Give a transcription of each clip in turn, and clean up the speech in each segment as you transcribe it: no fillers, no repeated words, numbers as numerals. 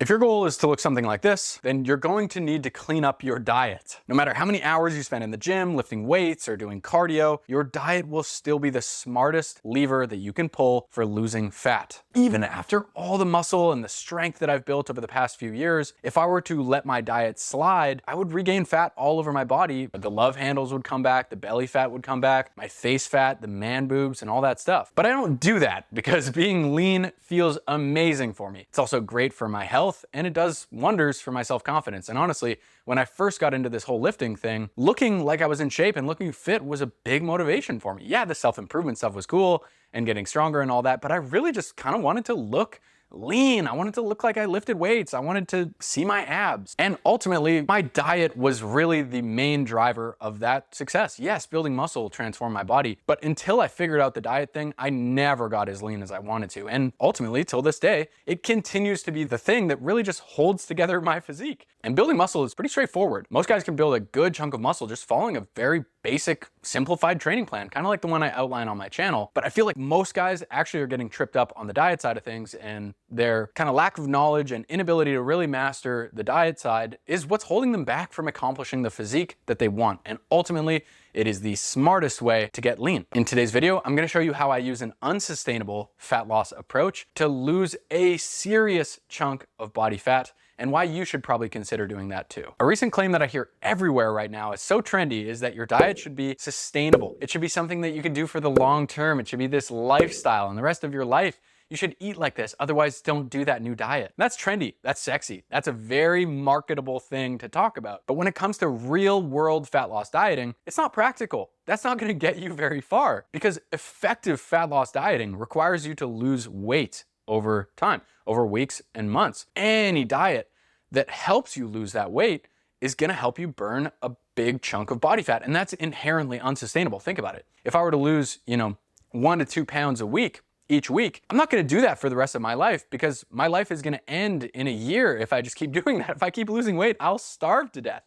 If your goal is to look something like this, then you're going to need to clean up your diet. No matter how many hours you spend in the gym, lifting weights, or doing cardio, your diet will still be the smartest lever that you can pull for losing fat. Even after all the muscle and the strength that I've built over the past few years, if I were to let my diet slide, I would regain fat all over my body. The love handles would come back, the belly fat would come back, my face fat, the man boobs, and all that stuff. But I don't do that because being lean feels amazing for me. It's also great for my health, and it does wonders for my self-confidence. And honestly, when I first got into this whole lifting thing, looking like I was in shape and looking fit was a big motivation for me. Yeah, the self-improvement stuff was cool and getting stronger and all that, but I really just kind of wanted to look lean. I wanted to look like I lifted weights. I wanted to see my abs. And ultimately, my diet was really the main driver of that success. Yes, building muscle transformed my body, but until I figured out the diet thing, I never got as lean as I wanted to. And ultimately, till this day, it continues to be the thing that really just holds together my physique. And building muscle is pretty straightforward. Most guys can build a good chunk of muscle just following a very basic, simplified training plan, kind of like the one I outline on my channel. But I feel like most guys actually are getting tripped up on the diet side of things, and their kind of lack of knowledge and inability to really master the diet side is what's holding them back from accomplishing the physique that they want. And ultimately, it is the smartest way to get lean. In today's video, I'm gonna show you how I use an unsustainable fat loss approach to lose a serious chunk of body fat, and why you should probably consider doing that too. A recent claim that I hear everywhere right now is so trendy is that your diet should be sustainable. It should be something that you can do for the long term. It should be this lifestyle, and the rest of your life you should eat like this, otherwise don't do that new diet. That's trendy, that's sexy, that's a very marketable thing to talk about. But when it comes to real world fat loss dieting, it's not practical. That's not gonna get you very far, because effective fat loss dieting requires you to lose weight over time, over weeks and months. Any diet that helps you lose that weight is gonna help you burn a big chunk of body fat, and that's inherently unsustainable. Think about it. If I were to lose, 1 to 2 pounds a week, each week, I'm not gonna do that for the rest of my life, because my life is gonna end in a year if I just keep doing that. If I keep losing weight, I'll starve to death.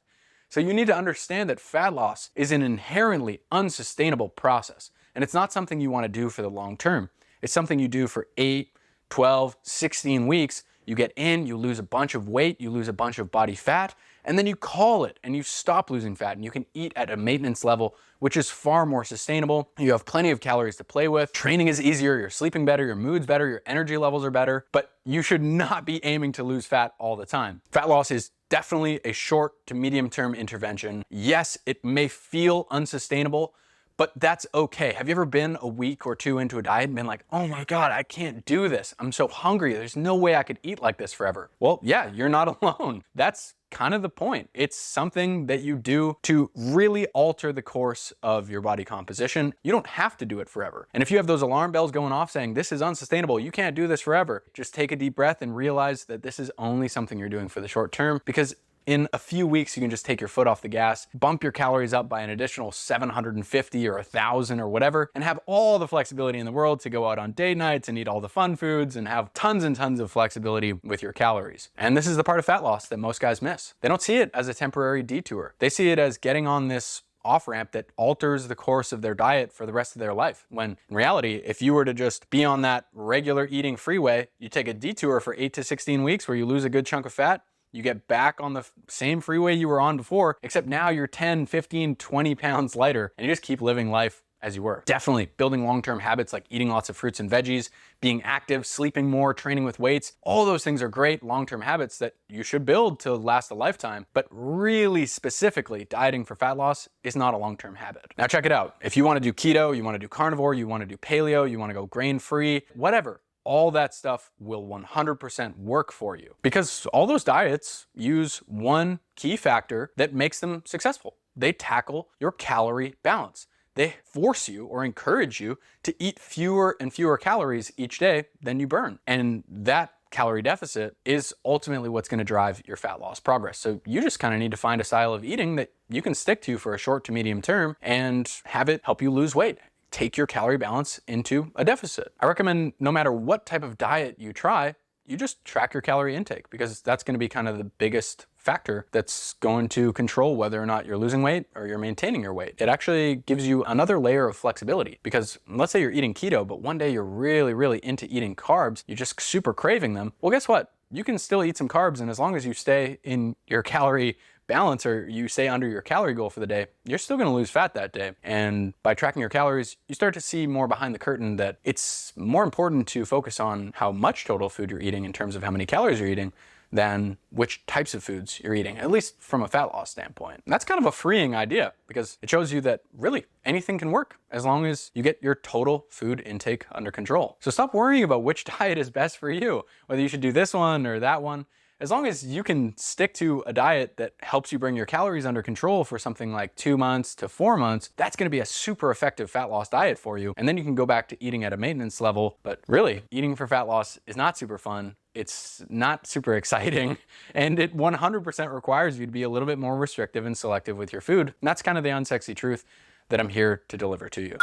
So you need to understand that fat loss is an inherently unsustainable process, and it's not something you wanna do for the long term. It's something you do for 8, 12, 16 weeks. You get in, you lose a bunch of weight, you lose a bunch of body fat, and then you call it and you stop losing fat, and you can eat at a maintenance level, which is far more sustainable. You have plenty of calories to play with. Training is easier, you're sleeping better, your mood's better, your energy levels are better, but you should not be aiming to lose fat all the time. Fat loss is definitely a short to medium term intervention. Yes, it may feel unsustainable, but that's okay. Have you ever been a week or two into a diet and been like, oh my God, I can't do this. I'm so hungry. There's no way I could eat like this forever. Well, yeah, you're not alone. That's kind of the point. It's something that you do to really alter the course of your body composition. You don't have to do it forever. And if you have those alarm bells going off saying this is unsustainable, you can't do this forever, just take a deep breath and realize that this is only something you're doing for the short term, because in a few weeks, you can just take your foot off the gas, bump your calories up by an additional 750 or 1,000 or whatever, and have all the flexibility in the world to go out on date nights and eat all the fun foods and have tons and tons of flexibility with your calories. And this is the part of fat loss that most guys miss. They don't see it as a temporary detour. They see it as getting on this off-ramp that alters the course of their diet for the rest of their life. When in reality, if you were to just be on that regular eating freeway, you take a detour for 8 to 16 weeks where you lose a good chunk of fat, you get back on the same freeway you were on before, except now you're 10, 15, 20 pounds lighter, and you just keep living life as you were. Definitely building long-term habits like eating lots of fruits and veggies, being active, sleeping more, training with weights, all those things are great long-term habits that you should build to last a lifetime. But really specifically, dieting for fat loss is not a long-term habit. Now check it out. If you wanna do keto, you wanna do carnivore, you wanna do paleo, you wanna go grain-free, whatever, all that stuff will 100% work for you, because all those diets use one key factor that makes them successful. They tackle your calorie balance. They force you or encourage you to eat fewer and fewer calories each day than you burn. And that calorie deficit is ultimately what's going to drive your fat loss progress. So you just kind of need to find a style of eating that you can stick to for a short to medium term and have it help you lose weight. Take your calorie balance into a deficit. I recommend no matter what type of diet you try, you just track your calorie intake, because that's going to be kind of the biggest factor that's going to control whether or not you're losing weight or you're maintaining your weight. It actually gives you another layer of flexibility, because let's say you're eating keto, but one day you're really into eating carbs, you're just super craving them. Well, guess what? you can still eat some carbs, and as long as you stay in your calorie balance or you stay under your calorie goal for the day, you're still going to lose fat that day. And by tracking your calories, you start to see more behind the curtain that it's more important to focus on how much total food you're eating in terms of how many calories you're eating than which types of foods you're eating, at least from a fat loss standpoint. And that's kind of a freeing idea because it shows you that really anything can work as long as you get your total food intake under control. So stop worrying about which diet is best for you, whether you should do this one or that one. As long as you can stick to a diet that helps you bring your calories under control for something like 2 months to 4 months, that's gonna be a super effective fat loss diet for you. And then you can go back to eating at a maintenance level. But really, eating for fat loss is not super fun. It's not super exciting. And it 100% requires you to be a little bit more restrictive and selective with your food. And that's kind of the unsexy truth that I'm here to deliver to you.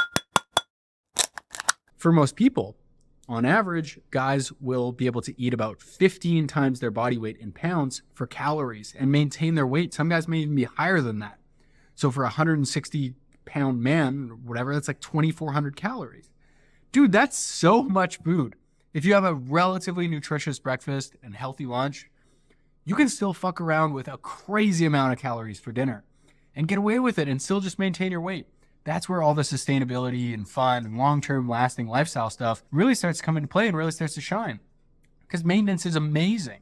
For most people, on average, guys will be able to eat about 15 times their body weight in pounds for calories and maintain their weight. Some guys may even be higher than that. So for a 160-pound man, whatever, that's like 2,400 calories. Dude, that's so much food. If you have a relatively nutritious breakfast and healthy lunch, you can still fuck around with a crazy amount of calories for dinner and get away with it and still just maintain your weight. That's where all the sustainability and fun and long-term lasting lifestyle stuff really starts to come into play and really starts to shine. Because maintenance is amazing.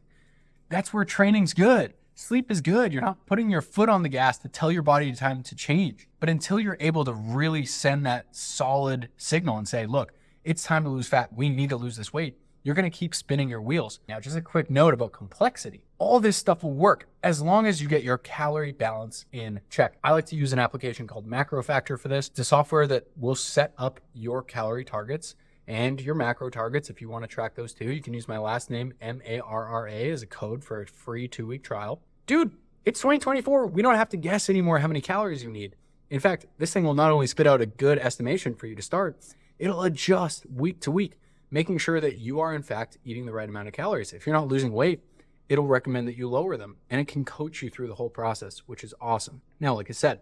That's where training's good. Sleep is good. You're not putting your foot on the gas to tell your body time to change. But until you're able to really send that solid signal and say, look, it's time to lose fat. We need to lose this weight. You're going to keep spinning your wheels. Now, just a quick note about complexity. All this stuff will work as long as you get your calorie balance in check. I like to use an application called Macro Factor for this. It's a software that will set up your calorie targets and your macro targets. If you want to track those too, you can use my last name, Marra, as a code for a free 2-week trial. Dude, it's 2024. We don't have to guess anymore how many calories you need. In fact, this thing will not only spit out a good estimation for you to start, it'll adjust week to week, making sure that you are in fact eating the right amount of calories. If you're not losing weight, it'll recommend that you lower them, and it can coach you through the whole process, which is awesome. Now, like I said,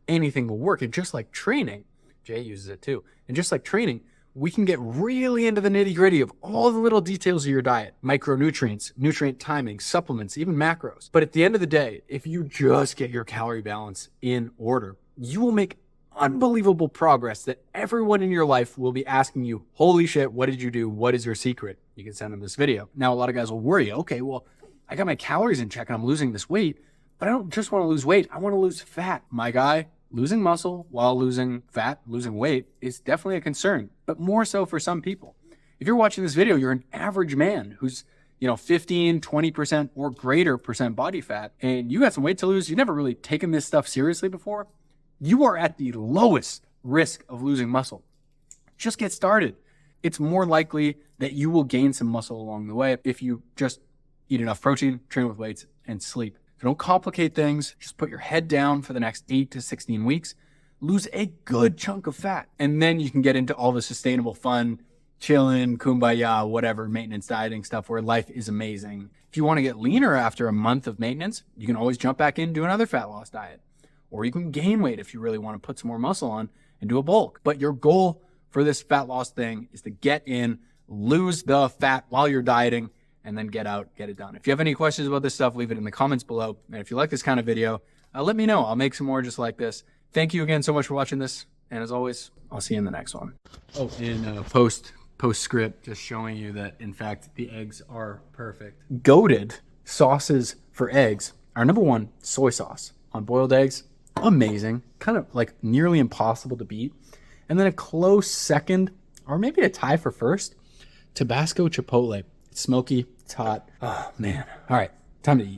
anything will work. And just like training, Jay uses it too. And just like training, we can get really into the nitty gritty of all the little details of your diet, micronutrients, nutrient timing, supplements, even macros. But at the end of the day, if you just get your calorie balance in order, you will make unbelievable progress that everyone in your life will be asking you, holy shit, what did you do? What is your secret? You can send them this video. Now, a lot of guys will worry, okay, well, I got my calories in check and I'm losing this weight, but I don't just want to lose weight. I want to lose fat. My guy, losing muscle while losing fat, losing weight is definitely a concern, but more so for some people. If you're watching this video, you're an average man who's 15, 20% or greater percent body fat, and you got some weight to lose. You've never really taken this stuff seriously before. You are at the lowest risk of losing muscle. Just get started. It's more likely that you will gain some muscle along the way if you just eat enough protein, train with weights, and sleep. So don't complicate things. Just put your head down for the next 8 to 16 weeks. Lose a good chunk of fat. And then you can get into all the sustainable fun, chilling, kumbaya, whatever, maintenance dieting stuff where life is amazing. If you want to get leaner after a month of maintenance, you can always jump back in and do another fat loss diet. Or you can gain weight if you really want to put some more muscle on and do a bulk. But your goal for this fat loss thing is to get in, lose the fat while you're dieting, and then get out, get it done. If you have any questions about this stuff, leave it in the comments below. And if you like this kind of video, let me know. I'll make some more just like this. Thank you again so much for watching this. And as always, I'll see you in the next one. Oh, in postscript, just showing you that, in fact, the eggs are perfect. Goated sauces for eggs are number one, soy sauce. On boiled eggs, amazing. Kind of like nearly impossible to beat. And then a close second, or maybe a tie for first, Tabasco Chipotle. It's smoky, it's hot. Oh, man. All right, time to eat.